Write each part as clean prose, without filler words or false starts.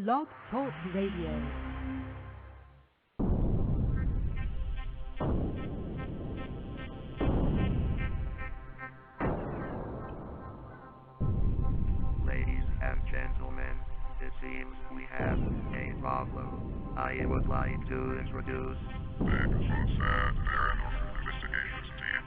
Blog Talk Radio. Ladies and gentlemen, it seems we have a problem. I would like to introduce Bigfoots Pad Paranormal Investigations team.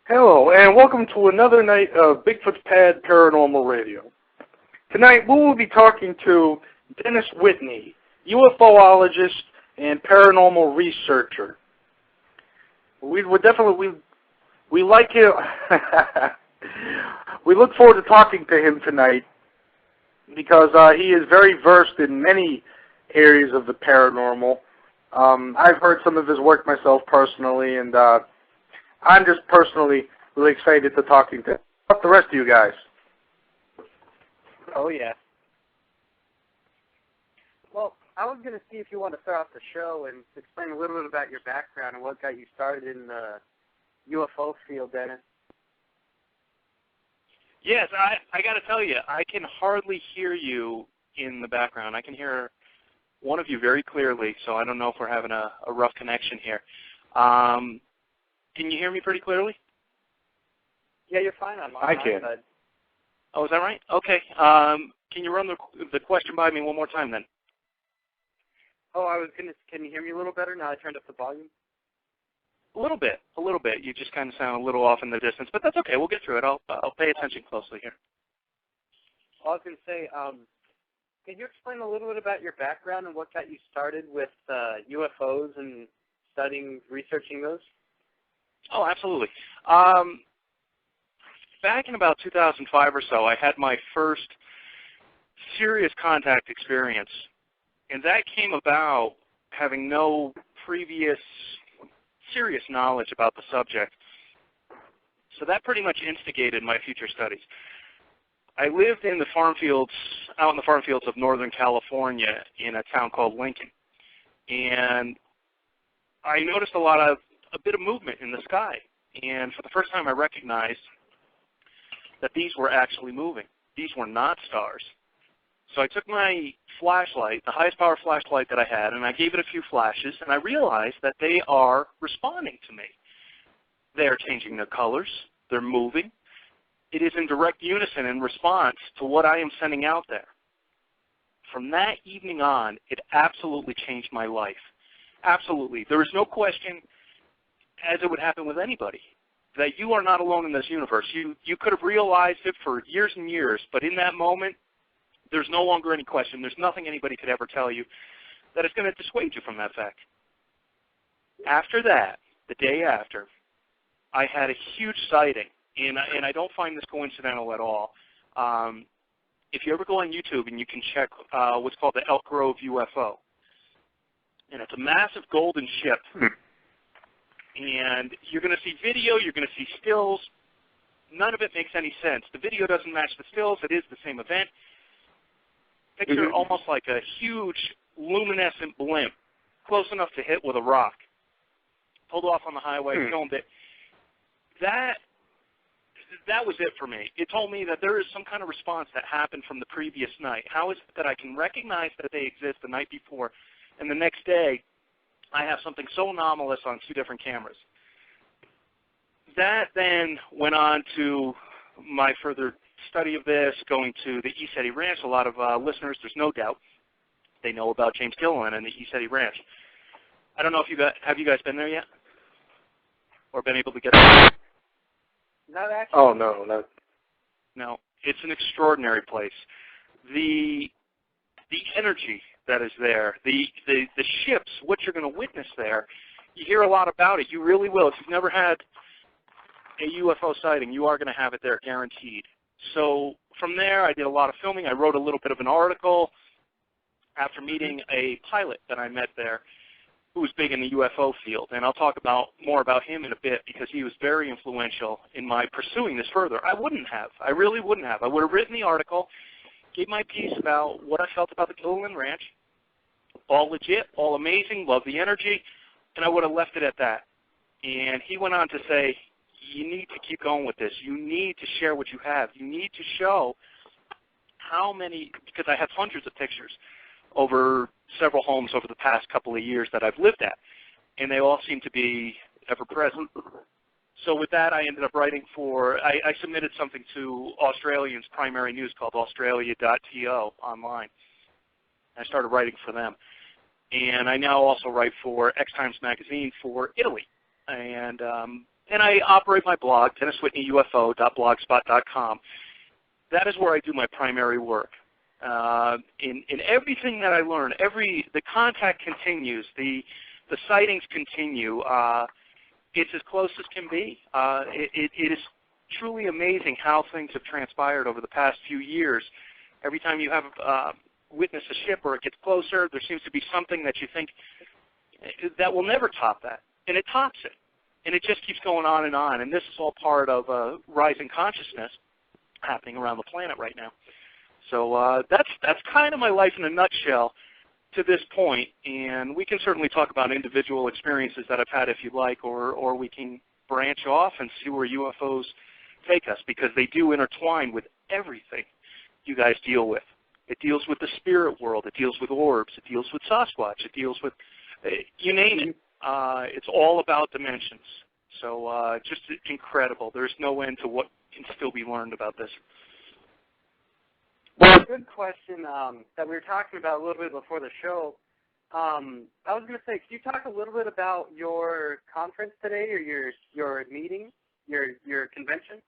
Hello, and welcome to another night of Bigfoots Pad Paranormal Radio. Tonight, we will be talking to Dennis Whitney, ufologist and paranormal researcher. We like him. We look forward to talking to him tonight because he is very versed in many areas of the paranormal. I've heard some of his work myself personally, and I'm just personally really excited to talking to the rest of you guys. Oh, yeah. Well, I was going to see if you want to start off the show and explain a little bit about your background and what got you started in the UFO field, Dennis. Yes, I got to tell you, I can hardly hear you in the background. I can hear one of you very clearly, so I don't know if we're having a rough connection here. Can you hear me pretty clearly? Yeah, you're fine on my can. side. Oh, is that right? Okay. Can you run the question by me one more time then? Oh, can you hear me a little better now I turned up the volume? A little bit. You just kind of sound a little off in the distance, but that's okay. We'll get through it. I'll pay attention closely here. I was going to say, can you explain a little bit about your background and what got you started with UFOs and researching those? Oh, absolutely. Back in about 2005 or so, I had my first serious contact experience, and that came about having no previous serious knowledge about the subject. So that pretty much instigated my future studies. I lived in the farm fields, out in the farm fields of Northern California in a town called Lincoln, and I noticed a bit of movement in the sky, and for the first time I recognized that these were actually moving. These were not stars. So I took my flashlight, the highest power flashlight that I had, and I gave it a few flashes, and I realized that they are responding to me. They are changing their colors. They're moving. It is in direct unison in response to what I am sending out there. From that evening on, it absolutely changed my life. Absolutely. There is no question, as it would happen with anybody, that you are not alone in this universe. You could have realized it for years and years, but in that moment, there's no longer any question. There's nothing anybody could ever tell you that is going to dissuade you from that fact. After that, the day after, I had a huge sighting, and I don't find this coincidental at all. If you ever go on YouTube and you can check what's called the Elk Grove UFO, and it's a massive golden ship. And you're going to see video, you're going to see stills. None of it makes any sense. The video doesn't match the stills. It is the same event. Picture almost like a huge luminescent blimp, close enough to hit with a rock. Pulled off on the highway, filmed it. That was it for me. It told me that there is some kind of response that happened from the previous night. How is it that I can recognize that they exist the night before, and the next day I have something so anomalous on two different cameras? That then went on to my further study of this, going to the East Eddy Ranch. A lot of listeners, there's no doubt, they know about James Gilliland and the East Eddy Ranch. I don't know if have you guys been there yet? Or been able to get there? Not actually. Oh, no, not. No, it's an extraordinary place. The energy that is there, the ships, what you're going to witness there, you hear a lot about it. You really will. If you've never had a UFO sighting, you are going to have it there, guaranteed. So from there, I did a lot of filming. I wrote a little bit of an article after meeting a pilot that I met there who was big in the UFO field. And I'll talk more about him in a bit because he was very influential in my pursuing this further. I wouldn't have. I really wouldn't have. I would have written the article, gave my piece about what I felt about the Gilliland Ranch, all legit, all amazing, love the energy, and I would have left it at that. And he went on to say, you need to keep going with this. You need to share what you have. You need to show how many, because I have hundreds of pictures over several homes over the past couple of years that I've lived at, and they all seem to be ever-present. So with that, I ended up writing I submitted something to Australian's primary news called Australia.to online. I started writing for them. And I now also write for X Times Magazine for Italy. And I operate my blog, DennisWhitneyUFO.blogspot.com. That is where I do my primary work. In everything that I learn, the contact continues, the sightings continue. It's as close as can be. It is truly amazing how things have transpired over the past few years. Every time you have witnessed a ship or it gets closer, there seems to be something that you think that will never top that, and it tops it. And it just keeps going on. And this is all part of a rising consciousness happening around the planet right now. So that's kind of my life in a nutshell to this point, and we can certainly talk about individual experiences that I've had if you'd like, or we can branch off and see where UFOs take us, because they do intertwine with everything you guys deal with. It deals with the spirit world. It deals with orbs. It deals with Sasquatch. It deals with, you name it. It's all about dimensions. So just incredible. There's no end to what can still be learned about this. Well, a good question that we were talking about a little bit before the show. I was going to say, could you talk a little bit about your conference today, or your meeting, your convention?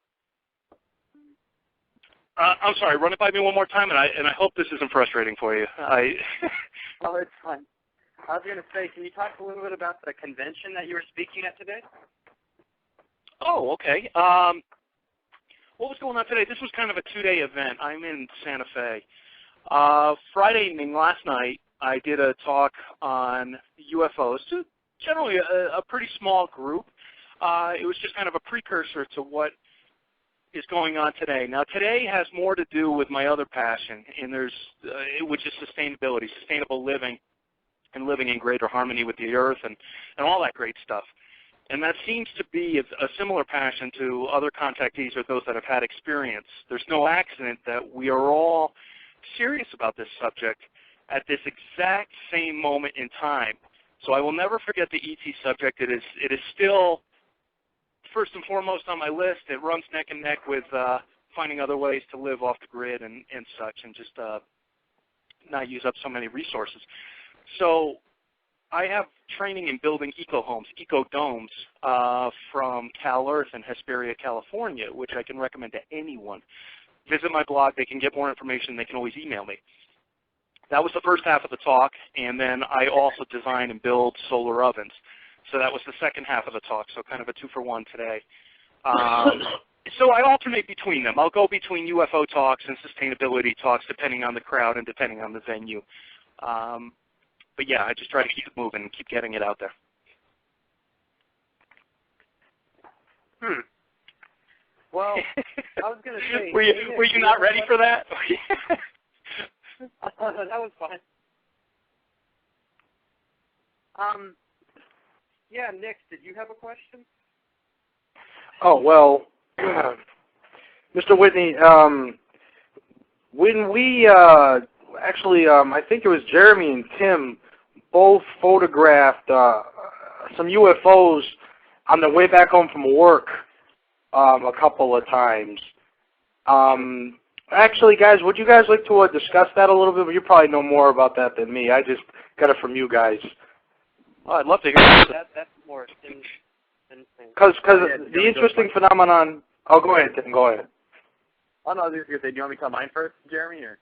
I'm sorry. Run it by me one more time, and I hope this isn't frustrating for you. Oh, it's fine. I was going to say, can you talk a little bit about the convention that you were speaking at today? Oh, okay. What was going on today? This was kind of a two-day event. I'm in Santa Fe. Friday evening, last night, I did a talk on UFOs to generally a pretty small group. It was just kind of a precursor to what is going on today. Now, today has more to do with my other passion, and which is sustainability, sustainable living, and living in greater harmony with the earth and all that great stuff. And that seems to be a similar passion to other contactees or those that have had experience. There's no accident that we are all serious about this subject at this exact same moment in time. So I will never forget the ET subject. It is still first and foremost on my list. It runs neck and neck with finding other ways to live off the grid and such, and just not use up so many resources. So I have training in building eco-homes, eco-domes from Cal Earth in Hesperia, California, which I can recommend to anyone. Visit my blog. They can get more information. They can always email me. That was the first half of the talk, and then I also design and build solar ovens. So that was the second half of the talk, so kind of a 2-for-1 today. So I alternate between them. I'll go between UFO talks and sustainability talks depending on the crowd and depending on the venue. But yeah, I just try to keep it moving and keep getting it out there. Well, I was going to say... were you not ready for that? That was fine. Yeah, Nick, did you have a question? Oh, well, Mr. Whitney, when we actually, I think it was Jeremy and Tim both photographed some UFOs on their way back home from work a couple of times. Actually, guys, would you guys like to discuss that a little bit? You probably know more about that than me. I just got it from you guys. Well, I'd love to hear that. That's more insane. Because the interesting phenomenon... Oh, go ahead, Tim. Go ahead. Oh, no, I was just going to say, do you want me to tell mine first, Jeremy? Or?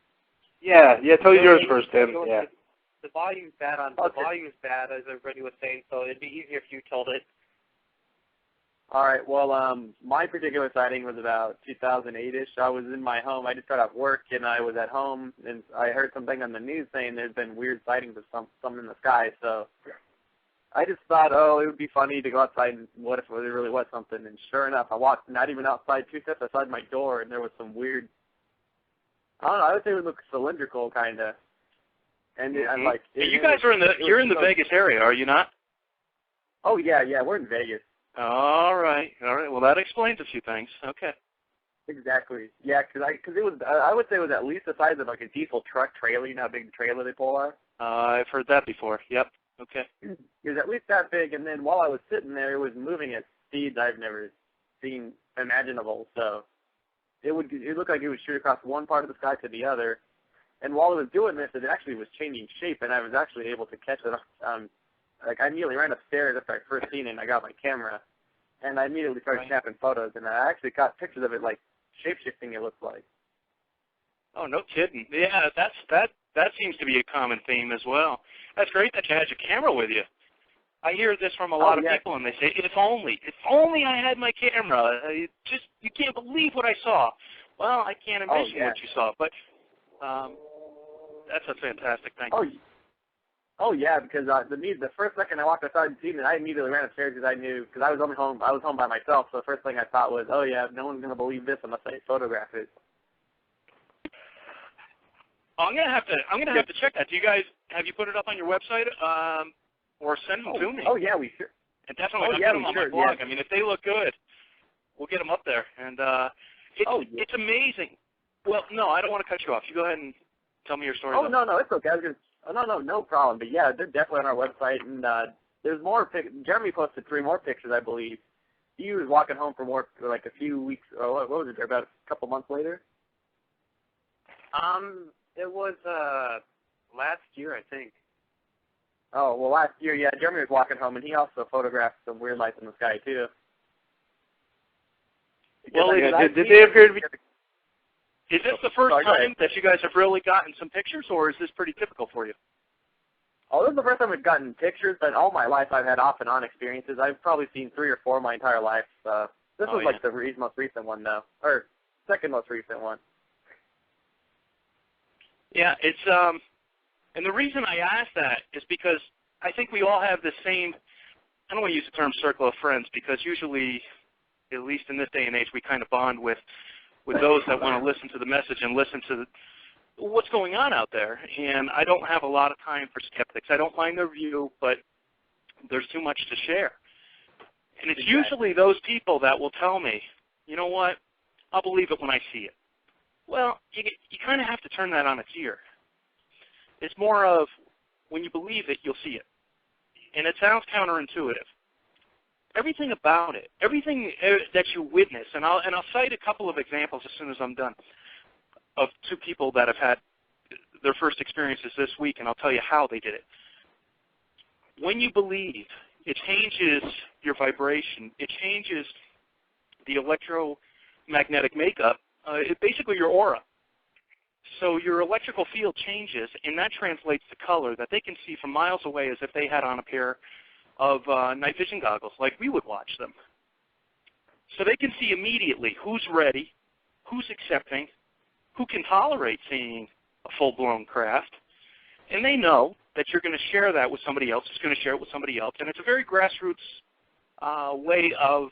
Yeah, tell yours first, Tim. Yeah. The volume's bad the volume's bad, as everybody was saying, so it'd be easier if you told it. All right. Well, my particular sighting was about 2008-ish. I was in my home. I just got off work, and I was at home, and I heard something on the news saying there's been weird sightings of something in the sky. So I just thought, it would be funny to go outside and what if there really was something. And sure enough, I walked not even outside 2 steps outside my door, and there was some weird, I don't know, I would say it would look cylindrical kind of. And I'm like, you guys are you're in the Vegas area, are you not? Oh, yeah, we're in Vegas. All right. Well, that explains a few things. Okay. Exactly. Yeah, because it was, I would say it was at least the size of like a diesel truck trailer. You know how big the trailer they pull are? I've heard that before. Yep. Okay. It was at least that big, and then while I was sitting there, it was moving at speeds I've never seen imaginable. So it looked like it would shoot across one part of the sky to the other. And while it was doing this, it actually was changing shape, and I was actually able to catch it. Like, I immediately ran upstairs after I first seen it, and I got my camera, and I immediately started snapping photos, and I actually got pictures of it, like, shape-shifting it looked like. Oh, no kidding. Yeah, that seems to be a common theme as well. That's great that you had your camera with you. I hear this from a lot of people, and they say, if only I had my camera. You can't believe what I saw. Well, I can't imagine what you saw, but that's a fantastic thing. Oh yeah, because the first second I walked outside and seen it, I immediately ran upstairs because I knew, because I was home by myself. So the first thing I thought was, oh yeah, no one's gonna believe this unless I photograph it. I'm gonna have to check that. Have you put it up on your website, or send them to me? Oh yeah, we sure. And definitely put them on my blog. Yeah. I mean, if they look good, we'll get them up there. And it's amazing. Well, no, I don't want to cut you off. You go ahead and tell me your story. Oh no, it's okay. I was gonna. Oh, no problem. But yeah, they're definitely on our website, and there's more. Jeremy posted 3 more pictures, I believe. He was walking home from work for like a few weeks. What was it? About a couple months later. It was last year, I think. Oh well, last year, yeah. Jeremy was walking home, and he also photographed some weird lights in the sky too. Well, did they appear to be? Is this the first time that you guys have really gotten some pictures, or is this pretty typical for you? Oh, this is the first time we've gotten pictures, but all my life I've had off and on experiences. I've probably seen 3 or 4 my entire life. This was like the most recent one, though, or second most recent one. Yeah, it's and the reason I ask that is because I think we all have the same. I don't want to use the term circle of friends because usually, at least in this day and age, we kind of bond with those that want to listen to the message and listen to what's going on out there. And I don't have a lot of time for skeptics. I don't mind their view, but there's too much to share. And it's usually those people that will tell me, you know what, I'll believe it when I see it. Well, you kind of have to turn that on its ear. It's more of when you believe it, you'll see it. And it sounds counterintuitive. Everything about it, everything that you witness, and I'll cite a couple of examples as soon as I'm done, of 2 people that have had their first experiences this week, and I'll tell you how they did it. When you believe, it changes your vibration. It changes the electromagnetic makeup, basically your aura. So your electrical field changes, and that translates to color that they can see from miles away as if they had on a pair of night vision goggles, like we would watch them. So they can see immediately who's ready, who's accepting, who can tolerate seeing a full-blown craft, and they know that you're going to share that with somebody else, who's going to share it with somebody else, and it's a very grassroots way of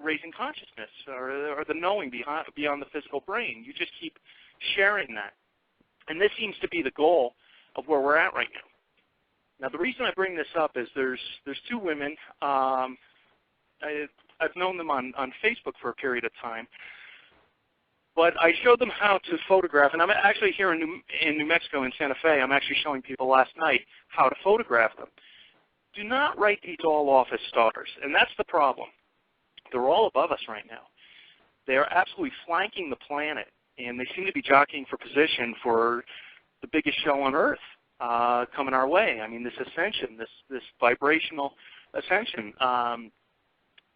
raising consciousness, or the knowing beyond the physical brain. You just keep sharing that. And this seems to be the goal of where we're at right now. Now, the reason I bring this up is there's 2 women. I've known them on Facebook for a period of time, but I showed them how to photograph, and I'm actually here in New Mexico, in Santa Fe. I'm actually showing people last night how to photograph them. Do not write these all off as stars, and that's the problem. They're all above us right now. They are absolutely flanking the planet, and they seem to be jockeying for position for the biggest show on Earth coming our way. I mean, this ascension, this vibrational ascension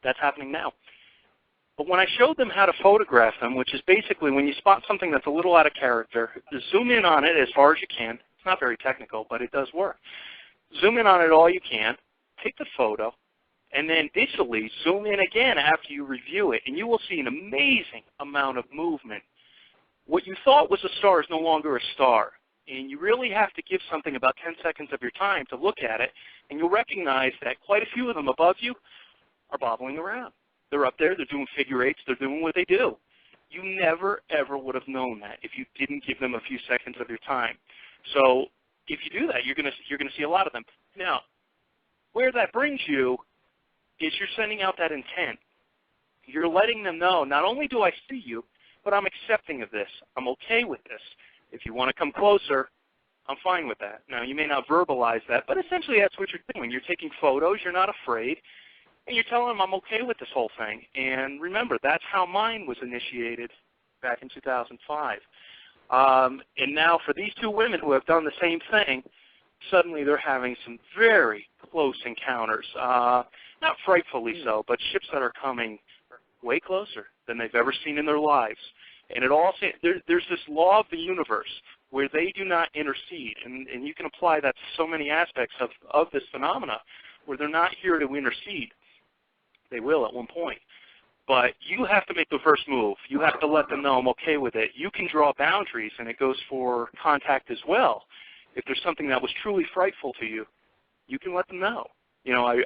that's happening now. But when I showed them how to photograph them, which is basically when you spot something that's a little out of character, zoom in on it as far as you can. It's not very technical, but it does work. Zoom in on it all you can, take the photo, and then digitally zoom in again after you review it, and you will see an amazing amount of movement. What you thought was a star is no longer a star, and you really have to give something about 10 seconds of your time to look at it, and you'll recognize that quite a few of them above you are bobbling around. They're up there, they're doing figure eights, they're doing what they do. You never, ever would have known that if you didn't give them a few seconds of your time. So if you do that, you're going to see a lot of them. Now, where that brings you is you're sending out that intent. You're letting them know, not only do I see you, but I'm accepting of this. I'm okay with this. If you want to come closer, I'm fine with that. Now, you may not verbalize that, but essentially that's what you're doing. You're taking photos, you're not afraid, and you're telling them I'm okay with this whole thing. And remember, that's how mine was initiated back in 2005. And now for these two women who have done the same thing, suddenly they're having some very close encounters. Not frightfully so, but ships that are coming way closer than they've ever seen in their lives. And it all there's this law of the universe where they do not intercede. And you can apply that to so many aspects of this phenomena where they're not here to intercede. They will at one point. But you have to make the first move. You have to let them know I'm okay with it. You can draw boundaries, and it goes for contact as well. If there's something that was truly frightful to you, you can let them know. You know,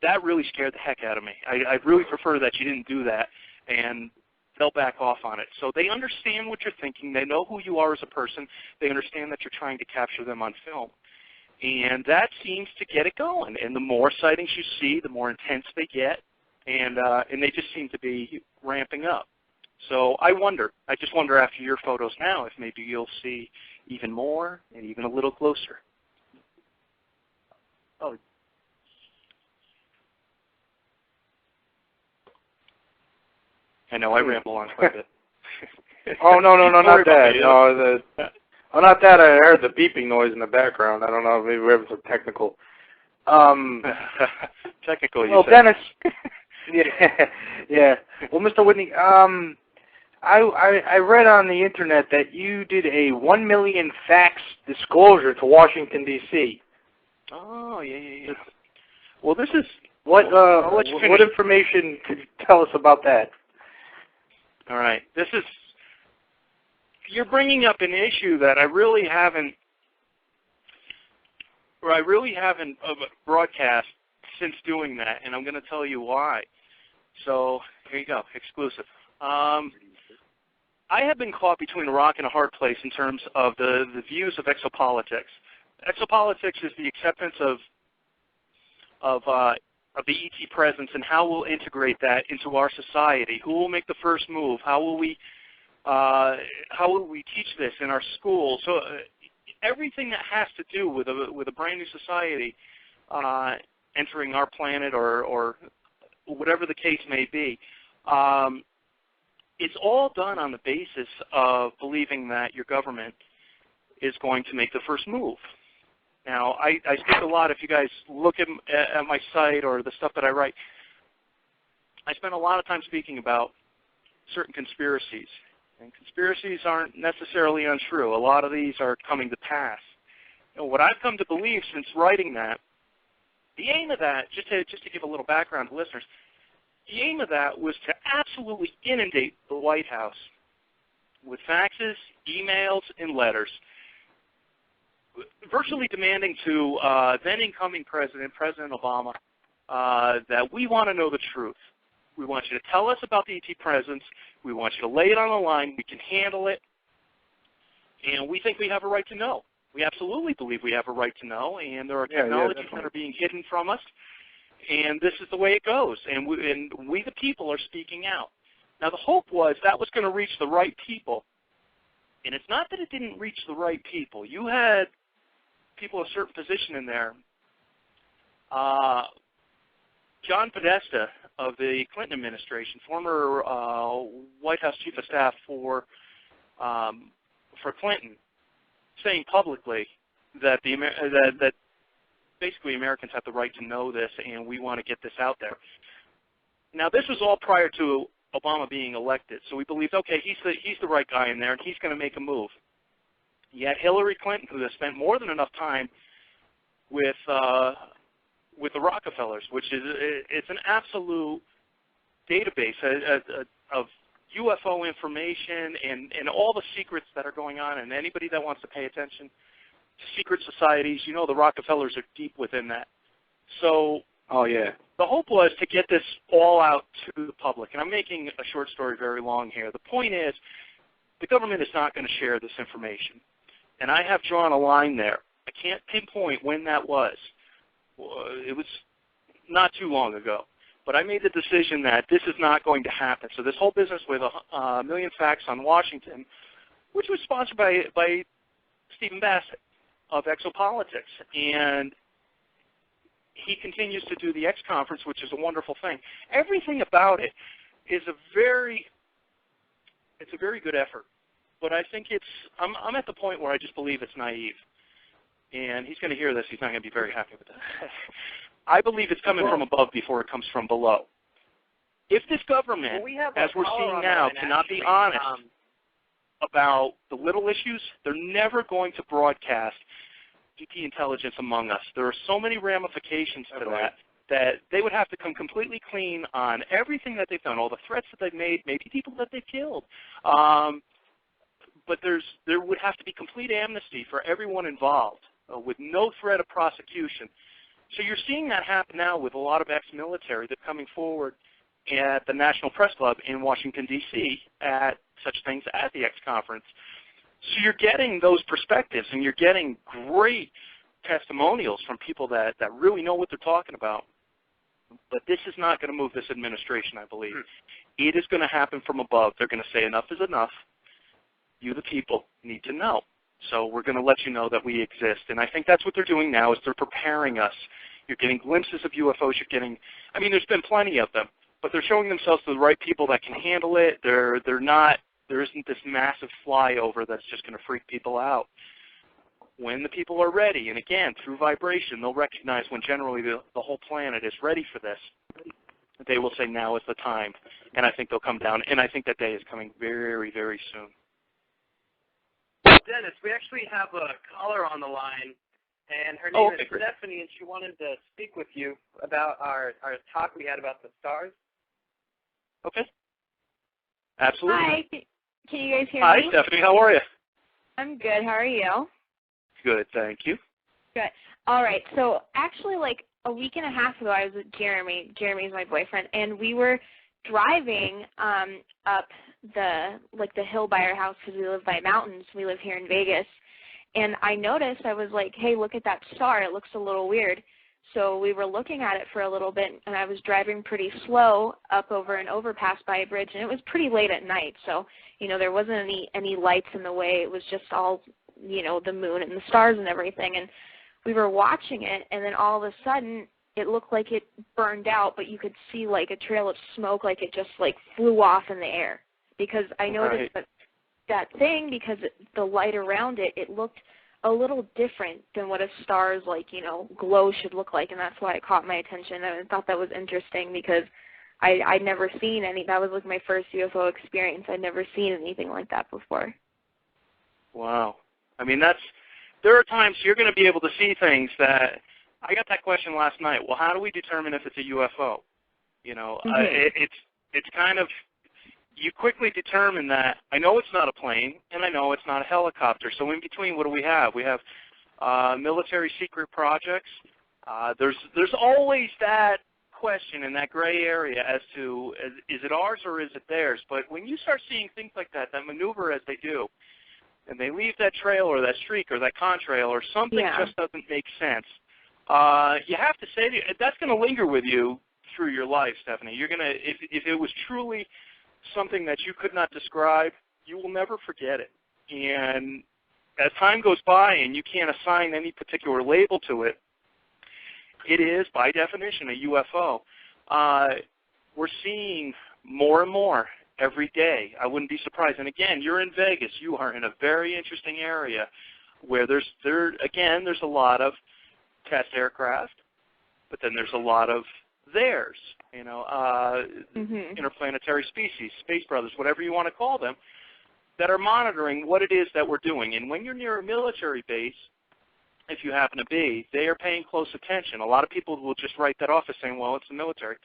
that really scared the heck out of me. I really prefer that you didn't do that, and they'll back off on it. So they understand what you're thinking. They know who you are as a person. They understand that you're trying to capture them on film. And that seems to get it going. And the more sightings you see, the more intense they get, and they just seem to be ramping up. So I just wonder after your photos now if maybe you'll see even more and even a little closer. Oh. I know I ramble on quite a bit. Oh, no, not that. No, not that. I heard the beeping noise in the background. I don't know. Maybe we're having some technical. Technical, you well, said. Dennis. Yeah. Well, Mr. Whitney, I read on the internet that you did a 1 million fax disclosure to Washington, D.C. Oh, yeah. Well, this is... What information could you tell us about that? All right. This is... You're bringing up an issue that I really haven't broadcast since doing that, and I'm going to tell you why. So here you go, exclusive. I have been caught between a rock and a hard place in terms of the views of exopolitics. Exopolitics is the acceptance of the ET presence and how we'll integrate that into our society. Who will make the first move? How will we teach this in our schools? So everything that has to do with a brand new society entering our planet or whatever the case may be, it's all done on the basis of believing that your government is going to make the first move. Now, I speak a lot. If you guys look at my site or the stuff that I write, I spend a lot of time speaking about certain conspiracies. And conspiracies aren't necessarily untrue. A lot of these are coming to pass. And what I've come to believe since writing that, the aim of that, just to give a little background to listeners, the aim of that was to absolutely inundate the White House with faxes, emails, and letters, virtually demanding to then incoming President Obama, that we want to know the truth. We want you to tell us about the ET presence. We want you to lay it on the line. We can handle it. And we think we have a right to know. We absolutely believe we have a right to know, and there are technologies that are being hidden from us, and this is the way it goes. And we the people, are speaking out. Now, the hope was that was going to reach the right people, and it's not that it didn't reach the right people. You had people in a certain position in there John Podesta of the Clinton administration, former White House chief of staff for Clinton, saying publicly that that basically Americans have the right to know this, and we want to get this out there. Now, this was all prior to Obama being elected, so we believed, okay, he's the right guy in there, and he's going to make a move. Yet Hillary Clinton, who has spent more than enough time with the Rockefellers, which is it's an absolute database of UFO information and all the secrets that are going on, and anybody that wants to pay attention to secret societies, you know the Rockefellers are deep within that. So the hope was to get this all out to the public, and I'm making a short story very long here. The point is the government is not going to share this information, and I have drawn a line there. I can't pinpoint when that was. It was not too long ago. But I made the decision that this is not going to happen. So this whole business with a million facts on Washington, which was sponsored by Stephen Bassett of Exopolitics, and he continues to do the X conference, which is a wonderful thing. Everything about it is a very good effort. But I think I'm at the point where I just believe it's naive. And he's going to hear this. He's not going to be very happy with that. I believe it's coming from above before it comes from below. If this government, as we're seeing now, cannot be honest about the little issues, they're never going to broadcast VP intelligence among us. There are so many ramifications to that they would have to come completely clean on everything that they've done, all the threats that they've made, maybe people that they've killed. But there would have to be complete amnesty for everyone involved with no threat of prosecution. So you're seeing that happen now with a lot of ex-military that are coming forward at the National Press Club in Washington, D.C. at such things as the X Conference. So you're getting those perspectives, and you're getting great testimonials from people that really know what they're talking about. But this is not going to move this administration, I believe. It is going to happen from above. They're going to say enough is enough. You, the people, need to know. So we're going to let you know that we exist. And I think that's what they're doing now is they're preparing us. You're getting glimpses of UFOs. You're getting, I mean, there's been plenty of them, but they're showing themselves to the right people that can handle it. They're not, there isn't this massive flyover that's just going to freak people out. When the people are ready, and again, through vibration, they'll recognize when generally the whole planet is ready for this. They will say now is the time. And I think they'll come down. And I think that day is coming very, very soon. Dennis, we actually have a caller on the line, and her name is Stephanie, and she wanted to speak with you about our talk we had about the stars. Okay. Absolutely. Hi. Can you guys hear me? Hi, Stephanie. How are you? I'm good. How are you? Good, thank you. Good. All right. So actually, like a week and a half ago, I was with Jeremy. Jeremy's my boyfriend, and we were driving up the hill by our house because we live by mountains. We live here in Vegas, and I noticed, I was like, hey, look at that star. It looks a little weird. So we were looking at it for a little bit, and I was driving pretty slow up over an overpass by a bridge, and it was pretty late at night. So, you know, there wasn't any lights in the way. It was just all, you know, the moon and the stars and everything. And we were watching it, and then all of a sudden it looked like it burned out, but you could see like a trail of smoke, like it just like flew off in the air. Because I noticed that thing, because the light around it, it looked a little different than what a star's, like, you know, glow should look like, and that's why it caught my attention. I thought that was interesting because I'd never seen any. That was like my first UFO experience. I'd never seen anything like that before. Wow. I mean, there are times you're going to be able to see things that, I got that question last night. Well, how do we determine if it's a UFO? You know, it's kind of, you quickly determine that I know it's not a plane and I know it's not a helicopter. So in between, what do we have? We have military secret projects. There's always that question in that gray area as to is it ours or is it theirs? But when you start seeing things like that maneuver as they do, and they leave that trail or that streak or that contrail or something just doesn't make sense, you have to say that's going to linger with you through your life, Stephanie. You're going to, if it was truly something that you could not describe, you will never forget it. And as time goes by and you can't assign any particular label to it, it is, by definition, a UFO. we're seeing more and more every day. I wouldn't be surprised. And again, you're in Vegas. You are in a very interesting area where there's a lot of test aircraft, but then there's a lot of theirs, interplanetary species, space brothers, whatever you want to call them, that are monitoring what it is that we're doing. And when you're near a military base, if you happen to be, they are paying close attention. A lot of people will just write that off as saying, well, it's the military.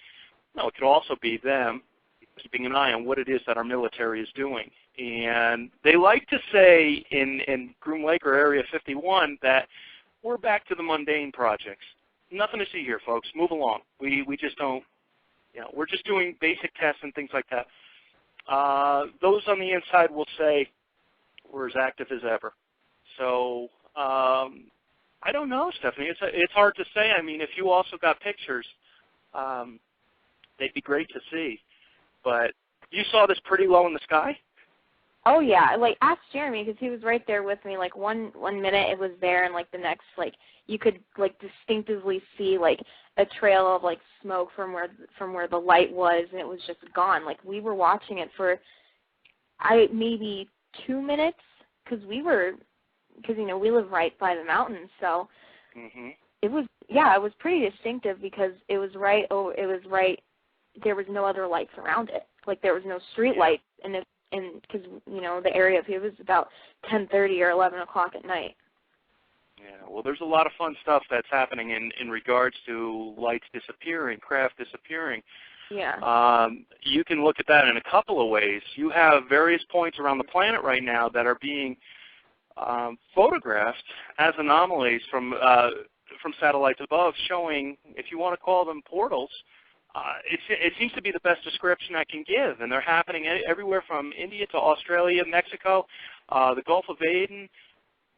No, it could also be them keeping an eye on what it is that our military is doing. And they like to say in Groom Lake or Area 51 that we're back to the mundane projects. Nothing to see here, folks. Move along. We just don't, we're just doing basic tests and things like that. Those on the inside will say we're as active as ever. So I don't know, Stephanie. It's hard to say. I mean, if you also got pictures, they'd be great to see. But you saw this pretty low in the sky? Oh, yeah. Like, ask Jeremy, because he was right there with me. Like, one minute it was there, and, like, the next, like, you could, like, distinctively see, like, a trail of, like, smoke from where the light was, and it was just gone. Like, we were watching it for, maybe 2 minutes, because we live right by the mountains, so it was pretty distinctive because it was right, there was no other lights around it. Like, there was no street lights, and because, the area, it was about 10:30 or 11 o'clock at night. Yeah, well, there's a lot of fun stuff that's happening in regards to lights disappearing, craft disappearing. Yeah. You can look at that in a couple of ways. You have various points around the planet right now that are being photographed as anomalies from satellites above, showing, if you want to call them portals, it seems to be the best description I can give, and they're happening everywhere from India to Australia, Mexico, the Gulf of Aden,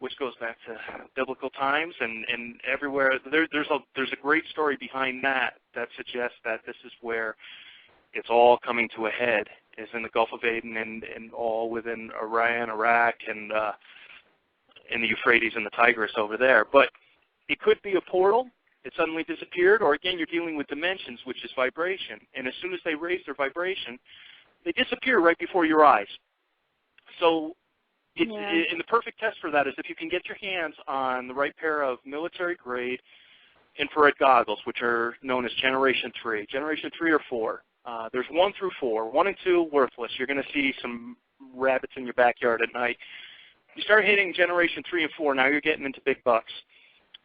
which goes back to biblical times, and everywhere. There's a great story behind that suggests that this is where it's all coming to a head, is in the Gulf of Aden and all within Iran, Iraq, and the Euphrates and the Tigris over there. But it could be a portal. It suddenly disappeared, or again, you're dealing with dimensions, which is vibration. And as soon as they raise their vibration, they disappear right before your eyes. So and the perfect test for that is if you can get your hands on the right pair of military-grade infrared goggles, which are known as Generation 3. Generation 3 or 4. There's 1 through 4. 1 and 2, worthless. You're going to see some rabbits in your backyard at night. You start hitting Generation 3 and 4, now you're getting into big bucks.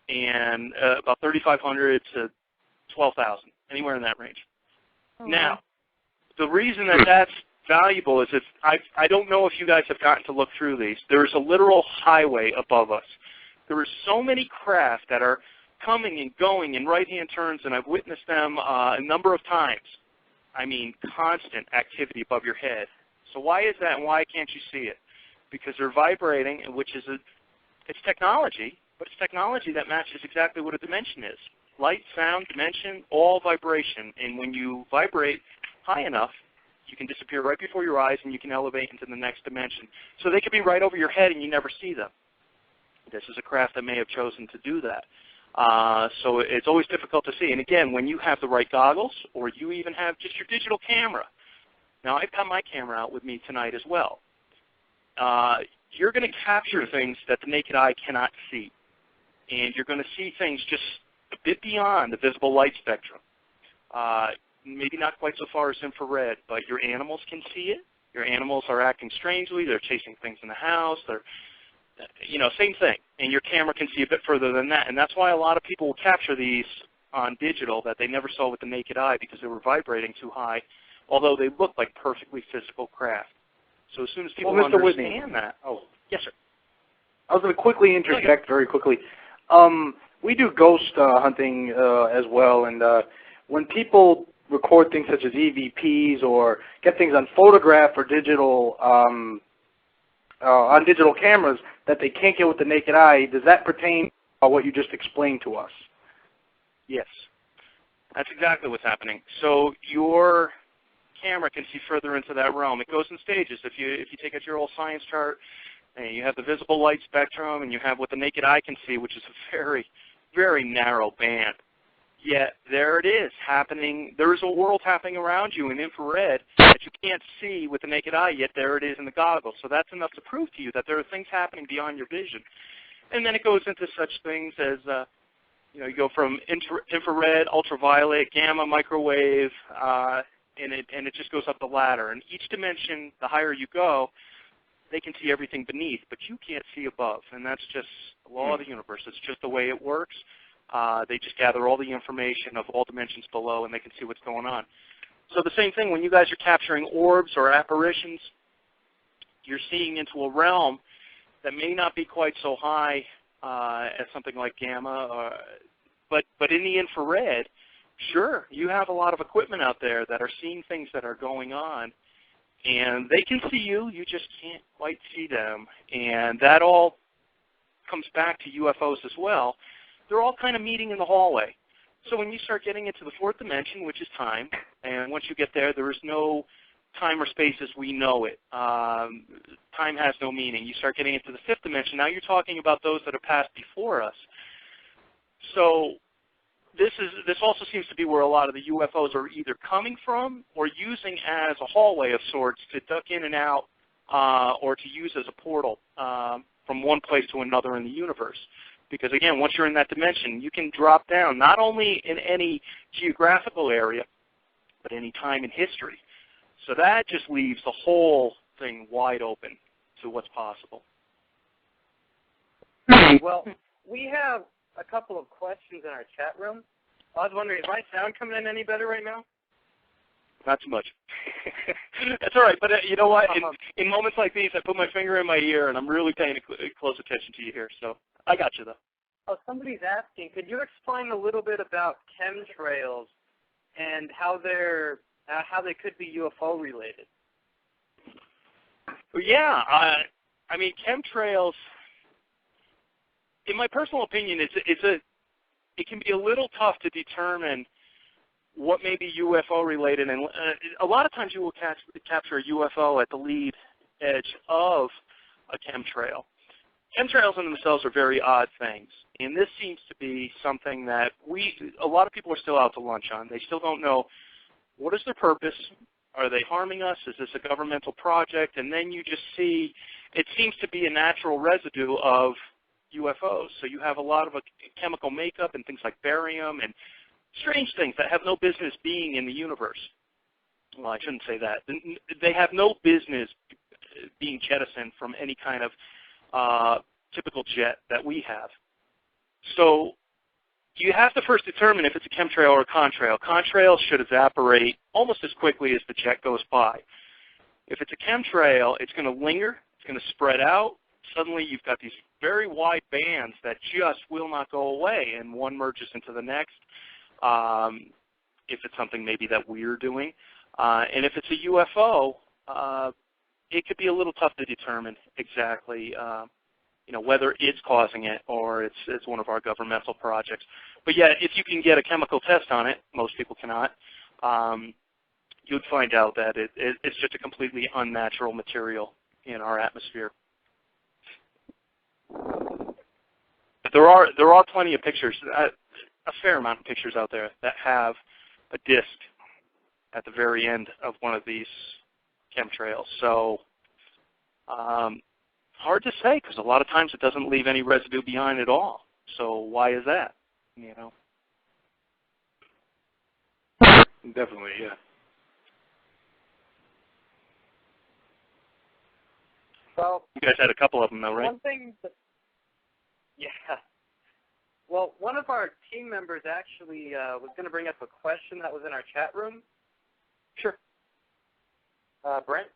And about 3,500 to 12,000, anywhere in that range. Oh, now, the reason that's valuable is I don't know if you guys have gotten to look through these. There is a literal highway above us. There are so many craft that are coming and going in right-hand turns, and I've witnessed them a number of times. I mean, constant activity above your head. So why is that, and why can't you see it? Because they're vibrating, which is it's technology. But it's technology that matches exactly what a dimension is. Light, sound, dimension, all vibration. And when you vibrate high enough, you can disappear right before your eyes and you can elevate into the next dimension. So they could be right over your head and you never see them. This is a craft that may have chosen to do that. So it's always difficult to see. And again, when you have the right goggles or you even have just your digital camera. Now, I've got my camera out with me tonight as well. You're going to capture things that the naked eye cannot see. And you're going to see things just a bit beyond the visible light spectrum. Maybe not quite so far as infrared, but your animals can see it. Your animals are acting strangely. They're chasing things in the house. They're, same thing. And your camera can see a bit further than that. And that's why a lot of people will capture these on digital that they never saw with the naked eye because they were vibrating too high, although they look like perfectly physical craft. So as soon as people understand that. Oh, yes, sir. I was going to quickly interject very quickly. We do ghost hunting as well, and when people record things such as EVPs or get things on photograph or digital on digital cameras that they can't get with the naked eye, does that pertain to what you just explained to us? Yes, that's exactly what's happening. So your camera can see further into that realm. It goes in stages. If you take out your old science chart, and you have the visible light spectrum, and you have what the naked eye can see, which is a very, very narrow band. yet there it is happening. There is a world happening around you in infrared that you can't see with the naked eye, yet there it is in the goggles. So that's enough to prove to you that there are things happening beyond your vision. And then it goes into such things as, you go from infrared, ultraviolet, gamma, microwave, and it just goes up the ladder. And each dimension, the higher you go, they can see everything beneath, but you can't see above. And that's just the law of the universe. It's just the way it works. They just gather all the information of all dimensions below, and they can see what's going on. So the same thing, when you guys are capturing orbs or apparitions, you're seeing into a realm that may not be quite so high as something like gamma, but in the infrared, sure, you have a lot of equipment out there that are seeing things that are going on, and they can see you, you just can't quite see them. And that all comes back to UFOs as well. They're all kind of meeting in the hallway. So when you start getting into the fourth dimension, which is time, and once you get there, there is no time or space as we know it. Time has no meaning. You start getting into the fifth dimension. Now you're talking about those that have passed before us. So this also seems to be where a lot of the UFOs are either coming from or using as a hallway of sorts to duck in and out or to use as a portal from one place to another in the universe. Because, again, once you're in that dimension, you can drop down not only in any geographical area, but any time in history. So that just leaves the whole thing wide open to what's possible. Well, we have a couple of questions in our chat room. I was wondering, is my sound coming in any better right now? Not too much. That's all right. But you know what? In moments like these, I put my finger in my ear, and I'm really paying close attention to you here. So I got you, though. Oh, somebody's asking, could you explain a little bit about chemtrails and how they could be UFO related? Well, yeah. I mean, chemtrails, in my personal opinion, it can be a little tough to determine what may be UFO related, and a lot of times you will capture a UFO at the lead edge of a chemtrail. Chemtrails in themselves are very odd things, and this seems to be something that a lot of people are still out to lunch on. They still don't know what is their purpose. Are they harming us? Is this a governmental project? And then you just see it seems to be a natural residue of UFOs. So you have a lot of a chemical makeup and things like barium and strange things that have no business being in the universe. Well, I shouldn't say that. They have no business being jettisoned from any kind of typical jet that we have. So you have to first determine if it's a chemtrail or a contrail. Contrails should evaporate almost as quickly as the jet goes by. If it's a chemtrail, it's going to linger, it's going to spread out. Suddenly you've got these very wide bands that just will not go away, and one merges into the next. If it's something maybe that we're doing. And if it's a UFO, it could be a little tough to determine exactly whether it's causing it or it's one of our governmental projects. But yeah, if you can get a chemical test on it, most people cannot, you'd find out that it's just a completely unnatural material in our atmosphere. But there are plenty of pictures, a fair amount of pictures out there that have a disc at the very end of one of these chemtrails. So hard to say, because a lot of times it doesn't leave any residue behind at all. So why is that? Definitely, yeah. Well, you guys had a couple of them, though, right? Yeah. Well, one of our team members actually was going to bring up a question that was in our chat room. Sure. Brent?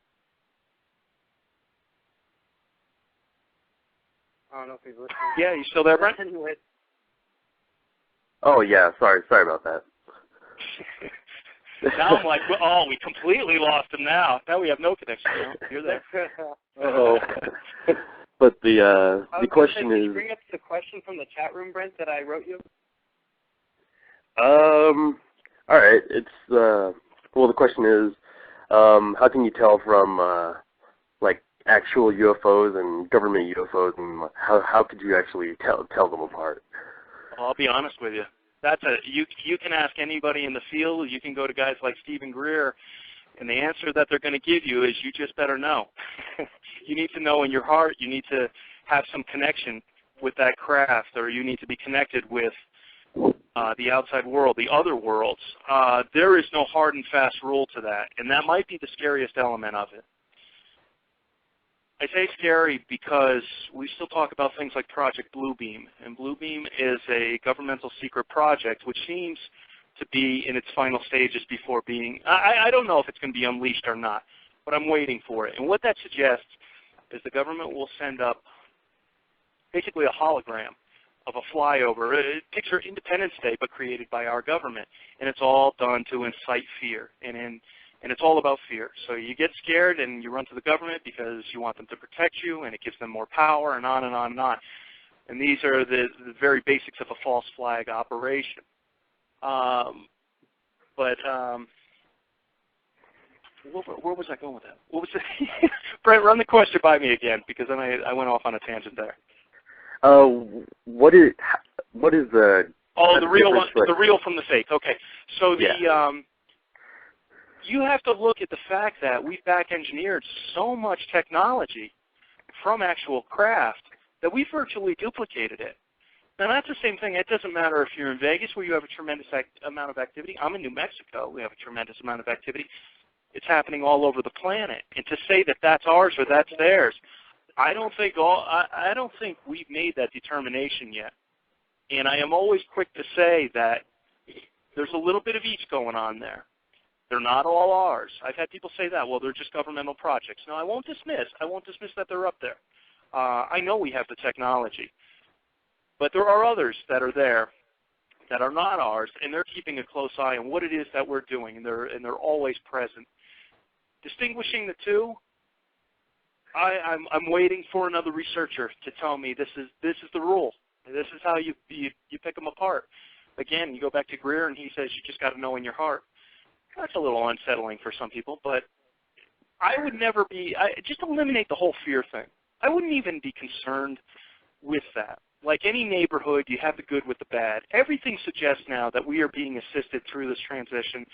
I don't know if he's listening. Yeah, you still there, Brent? Oh, yeah. Sorry about that. Now I'm like, oh, we completely lost him now. Now we have no connection. No, you're there. Uh-oh. But the question is... Did you bring up the question from the chat room, Brent, that I wrote you? All right. It's well, the question is, how can you tell from like actual UFOs and government UFOs, and how could you actually tell them apart? Well, I'll be honest with you. You can ask anybody in the field. You can go to guys like Stephen Greer, and the answer that they're going to give you is you just better know. You need to know in your heart. You need to have some connection with that craft, or you need to be connected with the outside world, the other worlds. There is no hard and fast rule to that, and that might be the scariest element of it. I say scary because we still talk about things like Project Bluebeam, and Bluebeam is a governmental secret project which seems to be in its final stages before being, I don't know if it's going to be unleashed or not, but I'm waiting for it. And what that suggests is the government will send up basically a hologram of a flyover. Picture Independence Day, but created by our government, and it's all done to incite fear, and it's all about fear. So you get scared and you run to the government because you want them to protect you, and it gives them more power, and on and on and on. And these are the very basics of a false flag operation. Where was I going with that? What was it? Brent, run the question by me again, because then I went off on a tangent there. What is the the real one, the real from the fake? Okay, so you have to look at the fact that we've back-engineered so much technology from actual craft that we virtually duplicated it. Now, that's the same thing. It doesn't matter if you're in Vegas, where you have a tremendous amount of activity. I'm in New Mexico. We have a tremendous amount of activity. It's happening all over the planet. And to say that that's ours or that's theirs, I don't think we've made that determination yet. And I am always quick to say that there's a little bit of each going on there. They're not all ours. I've had people say that. Well, they're just governmental projects. No, I won't dismiss that they're up there. I know we have the technology. But there are others that are there that are not ours, and they're keeping a close eye on what it is that we're doing, and they're always present. Distinguishing the two, I'm waiting for another researcher to tell me this is the rule. This is how you pick them apart. Again, you go back to Greer, and he says you just got to know in your heart. That's a little unsettling for some people, but I would never be. Just eliminate the whole fear thing. I wouldn't even be concerned with that. Like any neighborhood, you have the good with the bad. Everything suggests now that we are being assisted through this transition,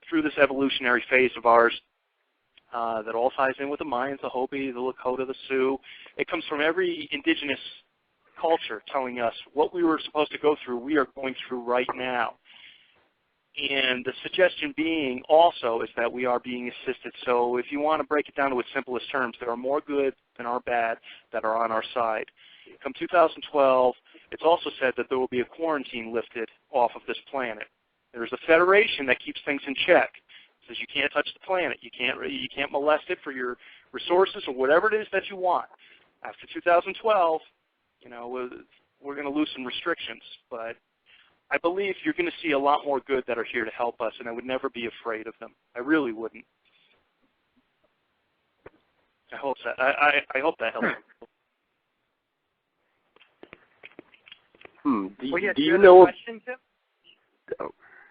through this evolutionary phase of ours, that all ties in with the Mayans, the Hopi, the Lakota, the Sioux. It comes from every indigenous culture telling us what we were supposed to go through, we are going through right now. And the suggestion being also is that we are being assisted. So if you want to break it down to its simplest terms, there are more good than are bad that are on our side. Come 2012, it's also said that there will be a quarantine lifted off of this planet. There's a federation that keeps things in check. It says you can't touch the planet. You can't molest it for your resources or whatever it is that you want. After 2012, we're going to loosen restrictions. But I believe you're going to see a lot more good that are here to help us, and I would never be afraid of them. I really wouldn't. I hope that helps. Do you know? Question, Tim?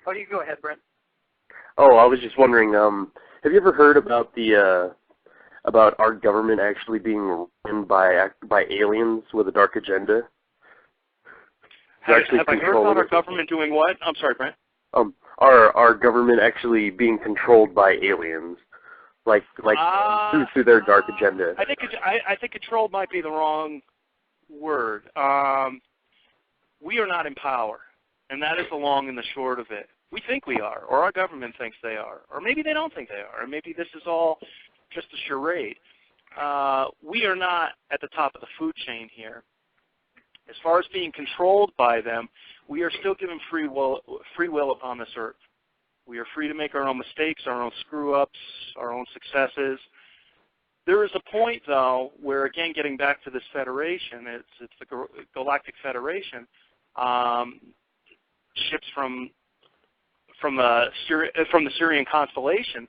Oh, you go ahead, Brent. Oh, I was just wondering. Have you ever heard about about our government actually being run by aliens with a dark agenda? Have I heard about our government doing what? I'm sorry, Brent. Our government actually being controlled by aliens, like through their dark agenda. I think controlled might be the wrong word. We are not in power, and that is the long and the short of it. We think we are, or our government thinks they are, or maybe they don't think they are, or maybe this is all just a charade. We are not at the top of the food chain here. As far as being controlled by them, we are still given free will upon this earth. We are free to make our own mistakes, our own screw-ups, our own successes. There is a point, though, where, again, getting back to this federation, it's the Galactic Federation, ships from the Syrian constellation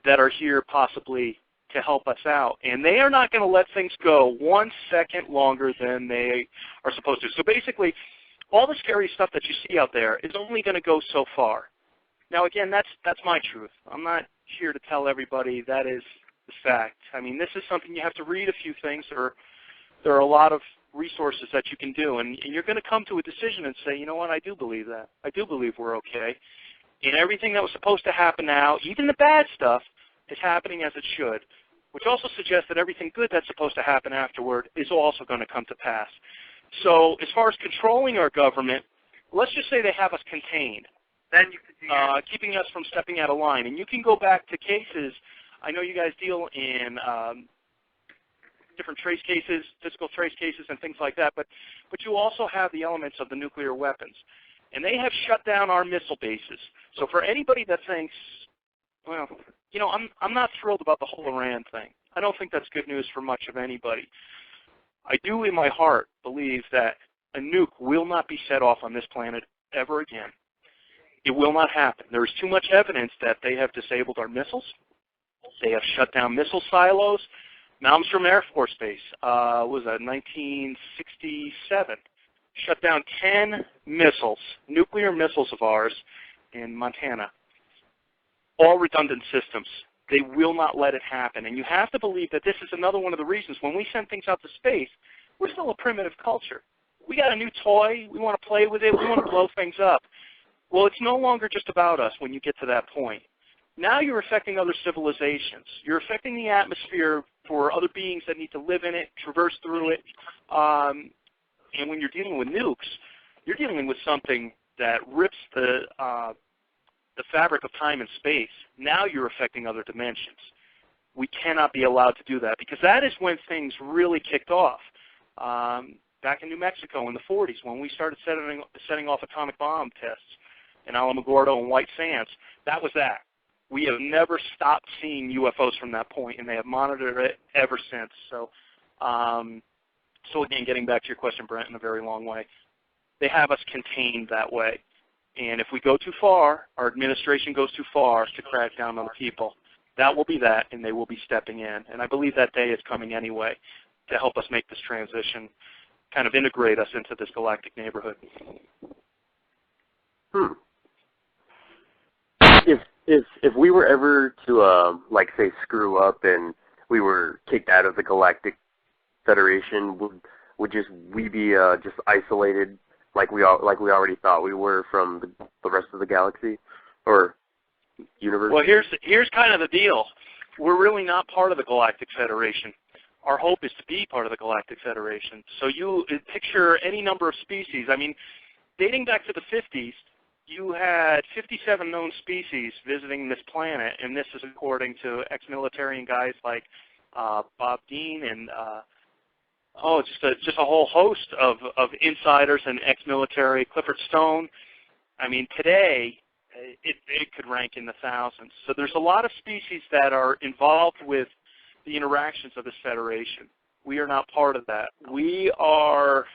that are here possibly to help us out. And they are not going to let things go 1 second longer than they are supposed to. So basically, all the scary stuff that you see out there is only going to go so far. Now, again, that's my truth. I'm not here to tell everybody that is the fact. I mean, this is something you have to read a few things. There are a lot of resources that you can do, and you're going to come to a decision and say, you know what, I do believe that. I do believe we're okay. And everything that was supposed to happen now, even the bad stuff, is happening as it should, which also suggests that everything good that's supposed to happen afterward is also going to come to pass. So as far as controlling our government, let's just say they have us contained, then you could do keeping us from stepping out of line. And you can go back to cases. I know you guys deal in different trace cases, physical trace cases, and things like that, but you also have the elements of the nuclear weapons. And they have shut down our missile bases. So for anybody that thinks, well, you know, I'm not thrilled about the whole Iran thing. I don't think that's good news for much of anybody. I do in my heart believe that a nuke will not be set off on this planet ever again. It will not happen. There is too much evidence that they have disabled our missiles. They have shut down missile silos. Malmstrom Air Force Base, was that 1967, shut down 10 missiles, nuclear missiles of ours in Montana, all redundant systems. They will not let it happen. And you have to believe that this is another one of the reasons when we send things out to space, we're still a primitive culture. We got a new toy. We want to play with it. We want to blow things up. Well, it's no longer just about us when you get to that point. Now you're affecting other civilizations. You're affecting the atmosphere for other beings that need to live in it, traverse through it. And when you're dealing with nukes, you're dealing with something that rips the fabric of time and space. Now you're affecting other dimensions. We cannot be allowed to do that because that is when things really kicked off. Back in New Mexico in the 40s when we started setting off atomic bomb tests in Alamogordo and White Sands, that was that. We have never stopped seeing UFOs from that point, and they have monitored it ever since. So, so again, getting back to your question, Brent, in a very long way, they have us contained that way. And if we go too far, our administration goes too far to crack down on the people, that will be that, and they will be stepping in. And I believe that day is coming anyway to help us make this transition, kind of integrate us into this galactic neighborhood. If we were ever to like say screw up and we were kicked out of the Galactic Federation, would we be just isolated like we already thought we were from the rest of the galaxy or universe? Well, here's kind of the deal. We're really not part of the Galactic Federation. Our hope is to be part of the Galactic Federation. So you picture any number of species. I mean, dating back to the 50s, you had 57 known species visiting this planet, and this is according to ex-military and guys like Bob Dean and just a whole host of insiders and ex-military. Clifford Stone. I mean, today it could rank in the thousands. So there's a lot of species that are involved with the interactions of this federation. We are not part of that. We are,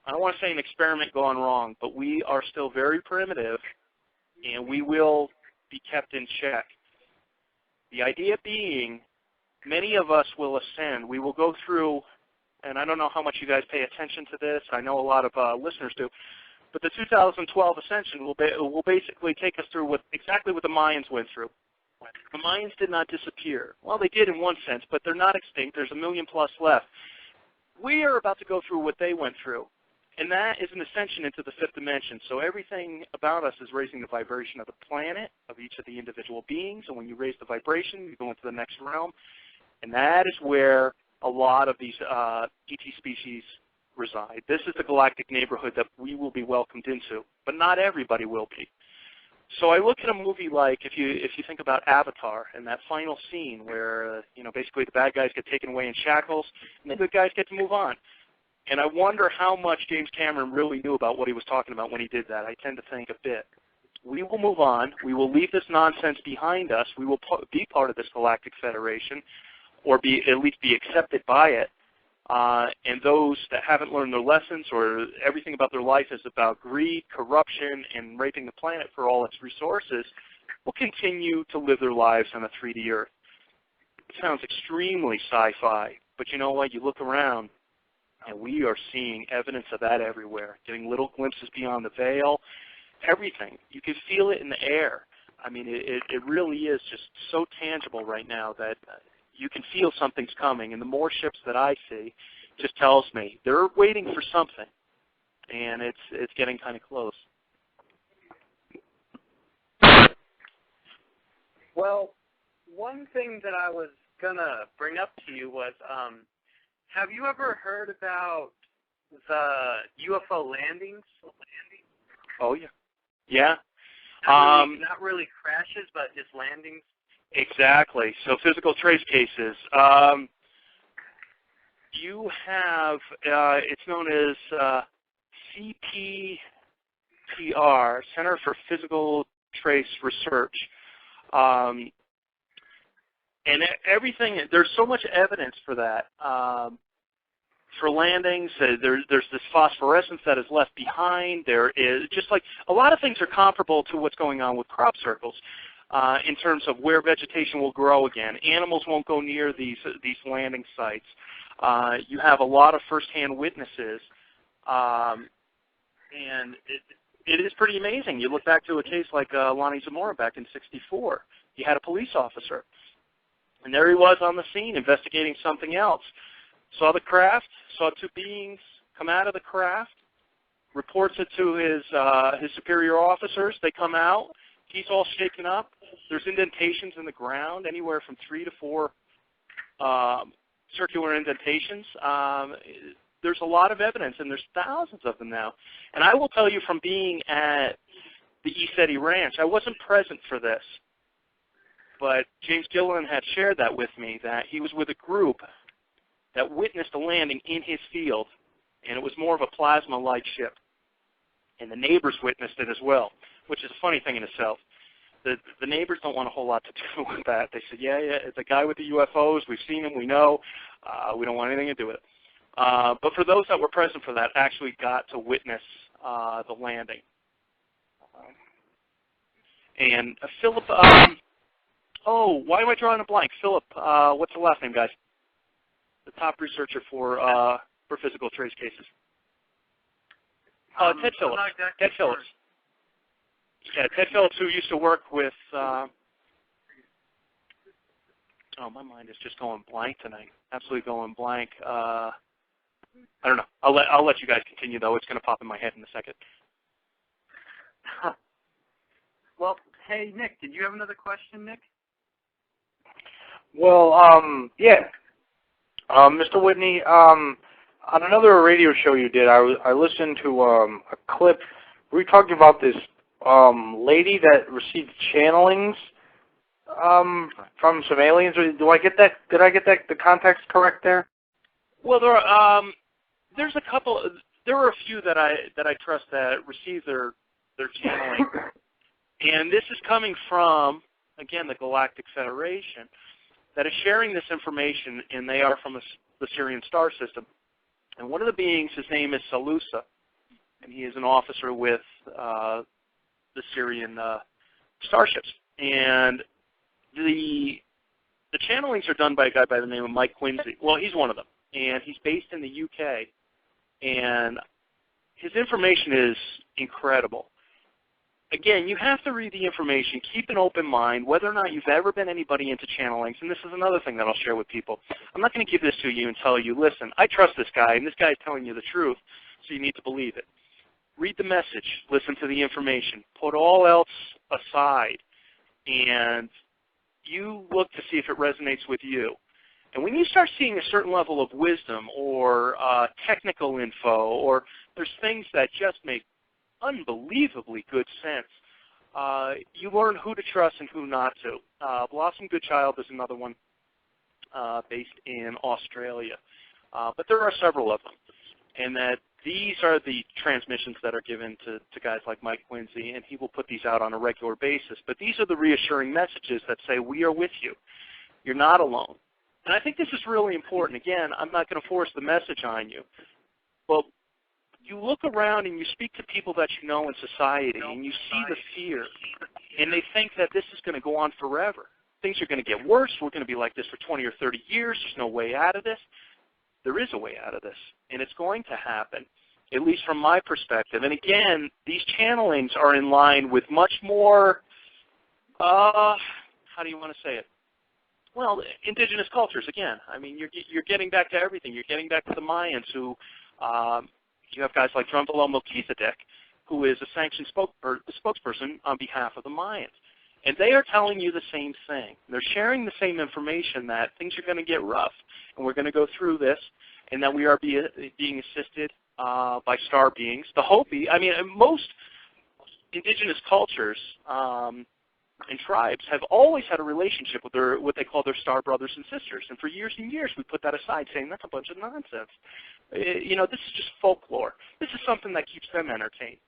I don't want to say an experiment gone wrong, but we are still very primitive, and we will be kept in check. The idea being, many of us will ascend. We will go through, and I don't know how much you guys pay attention to this. I know a lot of listeners do, but the 2012 ascension will basically take us through exactly what the Mayans went through. The Mayans did not disappear. Well, they did in one sense, but they're not extinct. There's 1 million plus left. We are about to go through what they went through. And that is an ascension into the fifth dimension. So everything about us is raising the vibration of the planet, of each of the individual beings. And when you raise the vibration, you go into the next realm. And that is where a lot of these ET species reside. This is the galactic neighborhood that we will be welcomed into. But not everybody will be. So I look at a movie like, if you think about Avatar and that final scene where, basically the bad guys get taken away in shackles and the good guys get to move on. And I wonder how much James Cameron really knew about what he was talking about when he did that. I tend to think a bit. We will move on. We will leave this nonsense behind us. We will be part of this Galactic Federation, or at least be accepted by it. And those that haven't learned their lessons, or everything about their life is about greed, corruption, and raping the planet for all its resources, will continue to live their lives on a 3D Earth. It sounds extremely sci-fi, but you know what? You look around, and we are seeing evidence of that everywhere, getting little glimpses beyond the veil, everything. You can feel it in the air. I mean, it really is just so tangible right now that you can feel something's coming. And the more ships that I see, just tells me they're waiting for something, and it's getting kind of close. Well, one thing that I was gonna bring up to you was, have you ever heard about the UFO landings? Oh yeah, yeah. Not really crashes, but just landings. Exactly. So physical trace cases. You have it's known as CPTR, Center for Physical Trace Research. And everything, there's so much evidence for that. For landings, there's this phosphorescence that is left behind. There is just like a lot of things are comparable to what's going on with crop circles in terms of where vegetation will grow again. Animals won't go near these landing sites. You have a lot of firsthand witnesses, and it is pretty amazing. You look back to a case like Lonnie Zamora back in '64. He had a police officer, and there he was on the scene investigating something else. Saw the craft, saw two beings come out of the craft, reports it to his superior officers. They come out. He's all shaken up. There's indentations in the ground, anywhere from 3 to 4 circular indentations. There's a lot of evidence, and there's thousands of them now. And I will tell you from being at the East Eddy Ranch, I wasn't present for this, but James Gilliland had shared that with me, that he was with a group that witnessed a landing in his field, and it was more of a plasma light ship. And the neighbors witnessed it as well, which is a funny thing in itself. The neighbors don't want a whole lot to do with that. They said, yeah, it's a guy with the UFOs. We've seen him. We know. We don't want anything to do with it. But for those that were present for that, actually got to witness the landing. And Philip, why am I drawing a blank? Philip, what's the last name, guys? The top researcher for physical trace cases. Ted Phillips. Exactly Ted Phillips. Yeah, Ted Phillips, who used to work with. My mind is just going blank tonight. Absolutely going blank. I don't know. I'll let you guys continue though. It's going to pop in my head in a second. Well, hey Nick, did you have another question, Nick? Well, yeah. Mr. Whitney, on another radio show you did, I listened to a clip. We were talking about this lady that received channelings from some aliens. Do I get that? Did I get that the context correct there? Well, there's a couple. There were a few that I trust that received their channeling, and this is coming from, again, the Galactic Federation that is sharing this information, and they are from the Syrian star system. And one of the beings, his name is Salusa, and he is an officer with the Syrian starships. And the channelings are done by a guy by the name of Mike Quincy. Well, he's one of them, and he's based in the UK. And his information is incredible. Again, you have to read the information, keep an open mind, whether or not you've ever been anybody into channelings, and this is another thing that I'll share with people. I'm not going to give this to you and tell you, listen, I trust this guy, and this guy is telling you the truth, so you need to believe it. Read the message, listen to the information, put all else aside, and you look to see if it resonates with you. And when you start seeing a certain level of wisdom or technical info, or there's things that just make unbelievably good sense, you learn who to trust and who not to. Blossom Goodchild is another one based in Australia. But there are several of them. And that these are the transmissions that are given to guys like Mike Quincy, and he will put these out on a regular basis. But these are the reassuring messages that say, we are with you. You're not alone. And I think this is really important. Again, I'm not going to force the message on you. Well, you look around and you speak to people that you know in society, and you see the fear, and they think that this is going to go on forever. Things are going to get worse. We're going to be like this for 20 or 30 years. There's no way out of this. There is a way out of this, and it's going to happen, at least from my perspective. And again, these channelings are in line with much more, how do you want to say it? Well, indigenous cultures, again. I mean, you're getting back to everything. You're getting back to the Mayans who, you have guys like Drumvalo Melchizedek, who is a sanctioned spokesperson on behalf of the Mayans. And they are telling you the same thing. They're sharing the same information that things are going to get rough, and we're going to go through this, and that we are being assisted by star beings. The Hopi, I mean, most indigenous cultures and tribes have always had a relationship with their what they call their star brothers and sisters. And for years and years, we put that aside, saying that's a bunch of nonsense. You know, this is just folklore. This is something that keeps them entertained.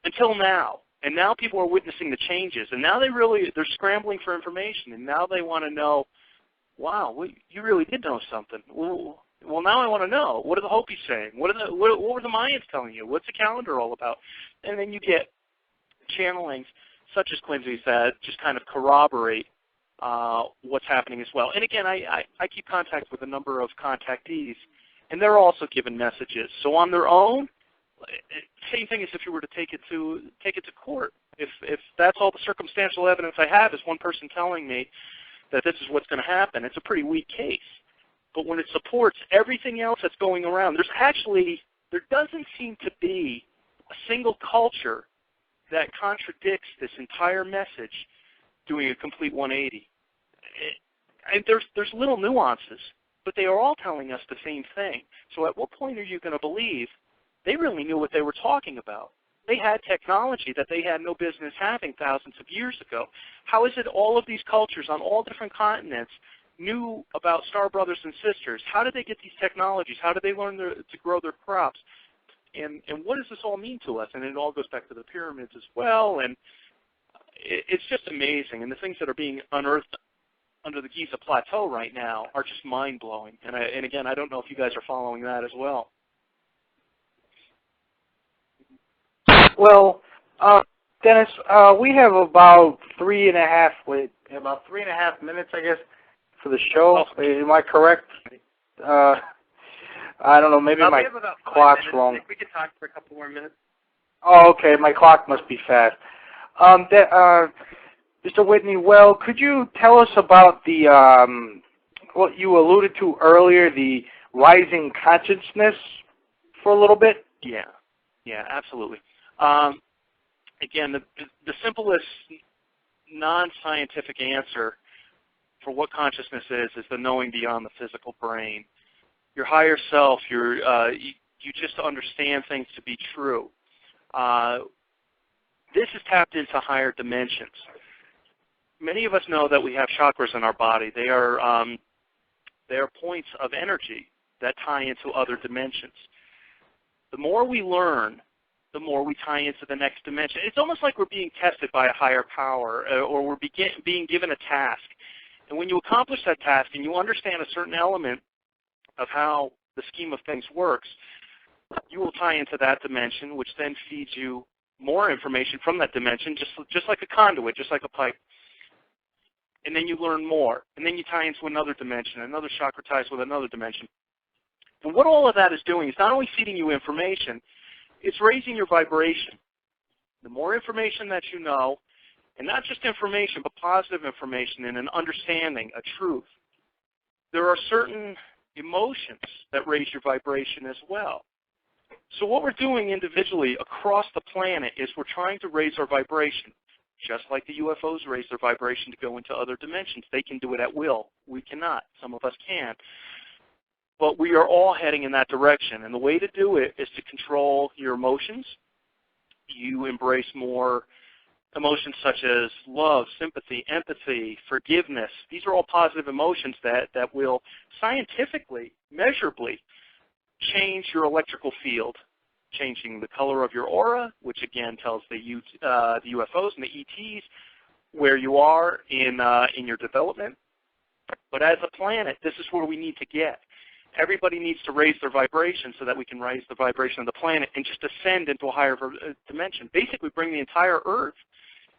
Until now. And now people are witnessing the changes, and now they're scrambling for information, and now they want to know, wow, you really did know something. Well, now I want to know. What are the Hopis saying? What were the Mayans telling you? What's the calendar all about? And then you get channelings such as Quincy's that just kind of corroborate what's happening as well. And again, I keep contact with a number of contactees, and they're also given messages. So on their own, same thing as if you were to take it to court. If that's all the circumstantial evidence I have is one person telling me that this is what's going to happen, it's a pretty weak case. But when it supports everything else that's going around, there doesn't seem to be a single culture that contradicts this entire message doing a complete 180. And there's little nuances, but they are all telling us the same thing. So at what point are you going to believe they really knew what they were talking about? They had technology that they had no business having thousands of years ago. How is it all of these cultures on all different continents knew about star brothers and sisters? How did they get these technologies? How did they learn to grow their crops? And what does this all mean to us? And it all goes back to the pyramids as well. And it's just amazing. And the things that are being unearthed under the Giza Plateau right now are just mind-blowing. And again, I don't know if you guys are following that as well. Well, Dennis, we have about 3.5 minutes, I guess, for the show. Oh. Am I correct? I don't know. Maybe my clock's wrong. We could talk for a couple more minutes. Oh, okay. My clock must be fast. Mr. Whitney, well, could you tell us about the what you alluded to earlier, the rising consciousness, for a little bit? Yeah, absolutely. Again, the simplest non-scientific answer for what consciousness is the knowing beyond the physical brain. Your higher self, you just understand things to be true. This is tapped into higher dimensions. Many of us know that we have chakras in our body. They are points of energy that tie into other dimensions. The more we learn, the more we tie into the next dimension. It's almost like we're being tested by a higher power, or we're being given a task. And when you accomplish that task and you understand a certain element of how the scheme of things works, you will tie into that dimension, which then feeds you more information from that dimension, just like a conduit, just like a pipe. And then you learn more. And then you tie into another dimension. Another chakra ties with another dimension. And what all of that is doing is not only feeding you information, it's raising your vibration. The more information that you know, and not just information, but positive information and an understanding, a truth, there are certain emotions that raise your vibration as well. So what we're doing individually across the planet is we're trying to raise our vibration. Just like the UFOs raise their vibration to go into other dimensions. They can do it at will. We cannot. Some of us can. But we are all heading in that direction. And the way to do it is to control your emotions. You embrace more emotions such as love, sympathy, empathy, forgiveness. These are all positive emotions that will scientifically, measurably change your electrical field, changing the color of your aura, which again tells the UFOs and the ETs where you are in your development. But as a planet, this is where we need to get. Everybody needs to raise their vibration so that we can raise the vibration of the planet and just ascend into a higher dimension. Basically bring the entire Earth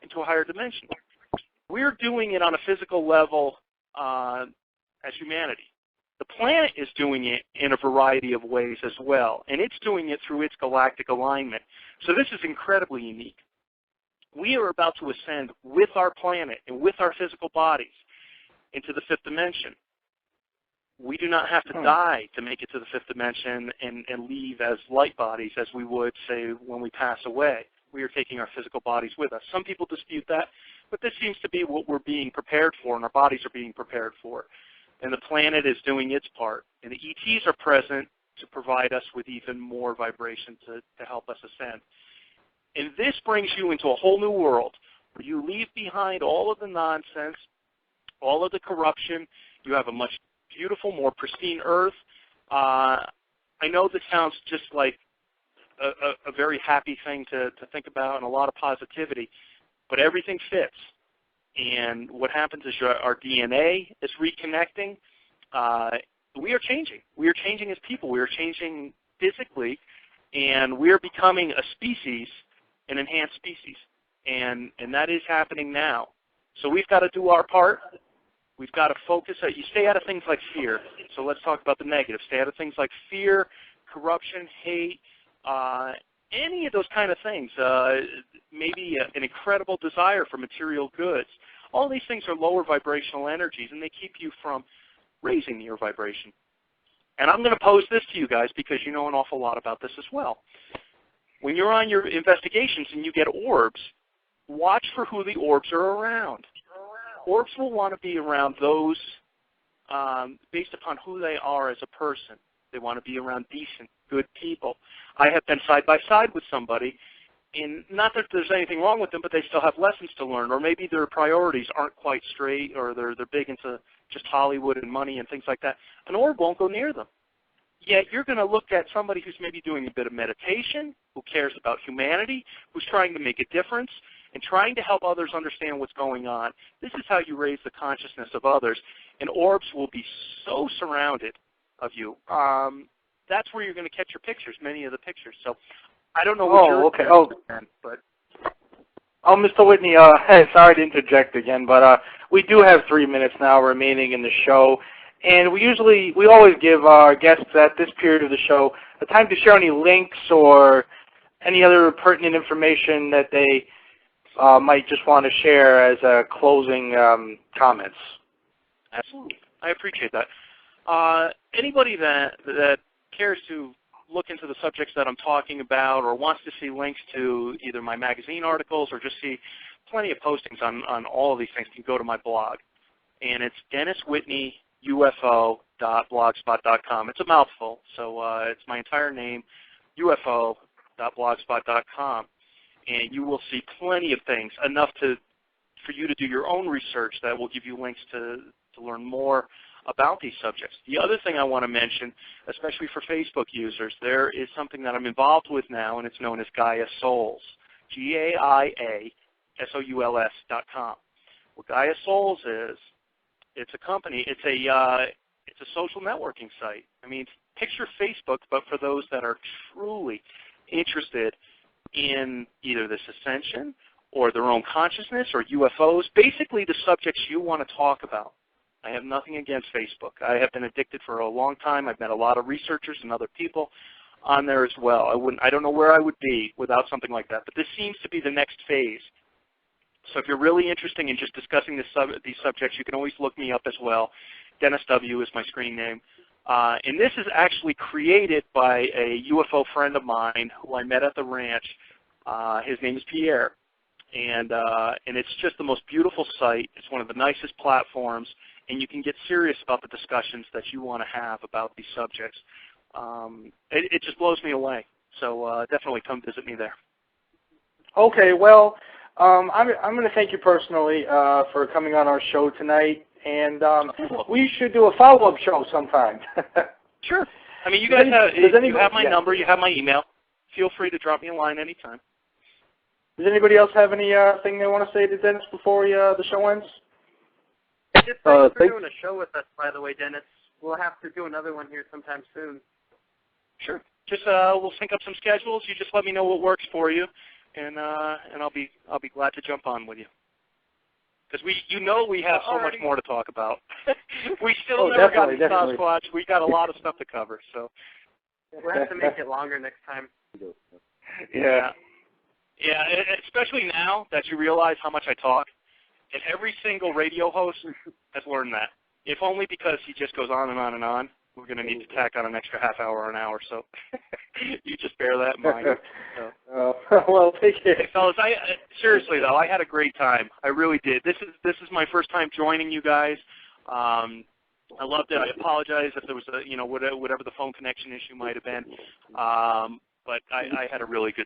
into a higher dimension. We're doing it on a physical level as humanity. The planet is doing it in a variety of ways as well, and it's doing it through its galactic alignment. So this is incredibly unique. We are about to ascend with our planet and with our physical bodies into the fifth dimension. We do not have to die to make it to the fifth dimension and leave as light bodies as we would, say, when we pass away. We are taking our physical bodies with us. Some people dispute that, but this seems to be what we're being prepared for, and our bodies are being prepared for. And the planet is doing its part. And the ETs are present to provide us with even more vibration to help us ascend. And this brings you into a whole new world where you leave behind all of the nonsense, all of the corruption. You have a much beautiful, more pristine earth. I know this sounds just like a very happy thing to think about and a lot of positivity, but everything fits. And what happens is our DNA is reconnecting. We are changing. We are changing as people. We are changing physically, and we are becoming a species, an enhanced species. And that is happening now. So we've got to do our part. We've got to focus. You stay out of things like fear. So let's talk about the negative. Stay out of things like fear, corruption, hate, any of those kind of things. Maybe an incredible desire for material goods. All these things are lower vibrational energies, and they keep you from raising your vibration. And I'm going to pose this to you guys because you know an awful lot about this as well. When you're on your investigations and you get orbs, watch for who the orbs are around. Orbs will want to be around those based upon who they are as a person. They want to be around decent, good people. I have been side by side with somebody, and not that there's anything wrong with them, but they still have lessons to learn, or maybe their priorities aren't quite straight, or they're big into just Hollywood and money and things like that. An orb won't go near them. Yet you're going to look at somebody who's maybe doing a bit of meditation, who cares about humanity, who's trying to make a difference, and trying to help others understand what's going on. This is how you raise the consciousness of others, and orbs will be so surrounded of you. That's where you're going to catch your pictures, many of the pictures. So I don't know what but... Oh, Mr. Whitney, sorry to interject again, but we do have 3 minutes now remaining in the show, and we always give our guests at this period of the show a time to share any links or any other pertinent information that they might just want to share as closing comments. Absolutely. I appreciate that. Anybody that cares to look into the subjects that I'm talking about or wants to see links to either my magazine articles or just see plenty of postings on all of these things can go to my blog. And it's DennisWhitneyUFO.blogspot.com. It's a mouthful, so it's my entire name, UFO.blogspot.com. And you will see plenty of things, enough for you to do your own research that will give you links to learn more about these subjects. The other thing I want to mention, especially for Facebook users, there is something that I'm involved with now, and it's known as Gaia Souls, GaiaSouls.com. What Gaia Souls is, it's a company, it's a social networking site. I mean, picture Facebook, but for those that are truly interested in either this ascension or their own consciousness or UFOs, basically the subjects you want to talk about. I have nothing against Facebook. I have been addicted for a long time. I've met a lot of researchers and other people on there as well. I don't know where I would be without something like that, but this seems to be the next phase. So if you're really interested in just discussing these subjects, you can always look me up as well. Dennis W. is my screen name. And this is actually created by a UFO friend of mine who I met at the ranch. His name is Pierre. And it's just the most beautiful site. It's one of the nicest platforms. And you can get serious about the discussions that you want to have about these subjects. It just blows me away. So definitely come visit me there. Okay, well, I'm going to thank you personally for coming on our show tonight. And we should do a follow-up show sometime. Sure. I mean, you guys you have my number, you have my email. Feel free to drop me a line anytime. Does anybody else have anything they want to say to Dennis before the show ends? Just thanks for doing a show with us, by the way, Dennis. We'll have to do another one here sometime soon. Sure. Just we'll sync up some schedules. You just let me know what works for you, and I'll be glad to jump on with you. Because we have so much more to talk about. We still never got to Sasquatch. We got a lot of stuff to cover. So we'll have to make it longer next time. Yeah. Yeah, especially now that you realize how much I talk. And every single radio host has learned that. If only because he just goes on and on and on. We're going to need to tack on an extra half hour or an hour, so you just bear that in mind. So. Well, take care. Hey, fellas, seriously though, I had a great time. I really did. This is my first time joining you guys. I loved it. I apologize if there was a whatever the phone connection issue might have been, but I had a really good